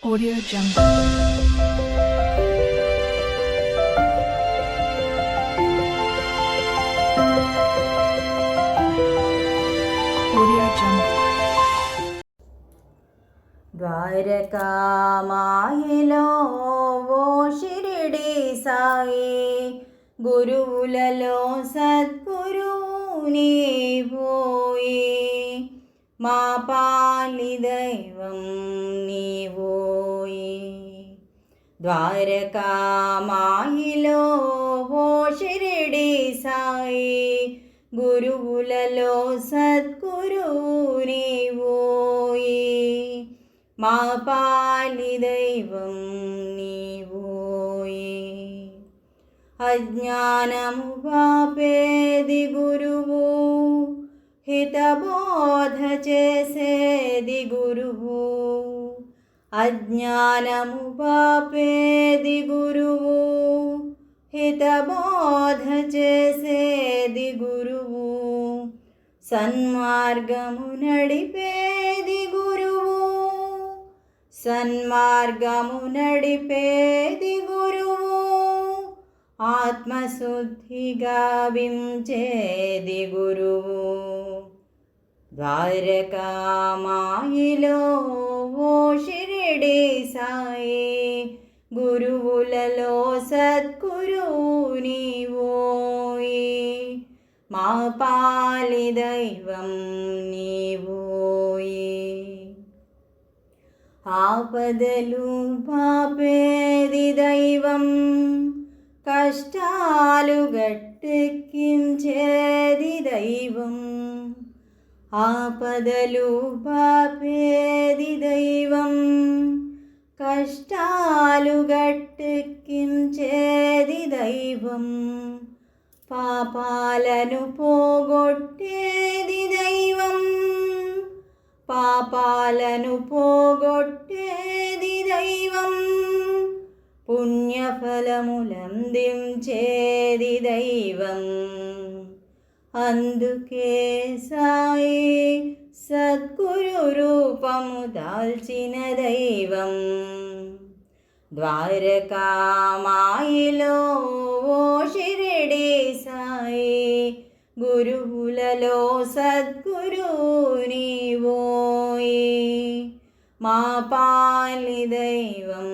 Audio Jungle. Audio Jungle. ద్వారకామాయిలో ఓ షిరిడి సాయి, గురువులలో సద్గురువు నీవోయే, మా పాలి దైవం నీవోయే. ద్వారకామాయిలో ఓ షిరిడి సాయి, గురువులలో సద్గురువు నీవోయే, మా పాలి దైవం నీవోయే. అజ్ఞానము పాపేది గురువు, హితబోధ చేసేది గురువు. అజ్ఞానము పాపేది గురువు, హితబోధ చేసేది గురువు. సన్మార్గము నడిపేది గురువు, సన్మార్గము నడిపేది గురువు. ఆత్మశుద్ధిగా వించేది గురువు. ద్వారకామాయిలో ఓ షిరిడి సాయి, గురువులలో సద్గురువు నీవోయే, మా పాలి దైవం నీవోయే. ఆపదలు పాపేది దైవం, కష్టాలు గట్టెక్కించేది దైవం. ఆపదలు పాపేది దైవం, కష్టాలు గట్టెక్కించేది దైవం. పాపాలను పోగొట్టేది దైవం, పాపాలను పోగొట్టేది దైవం. పుణ్యఫలములందించేది దైవం. అందుకే సాయి సద్గురు రూపము దాల్చిన దైవం. ద్వారకామాయిలో ఓ షిరిడి సాయి, గురువులలో సద్గురువు నీవోయే, మా పాలి దైవం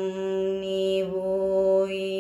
నీవోయే.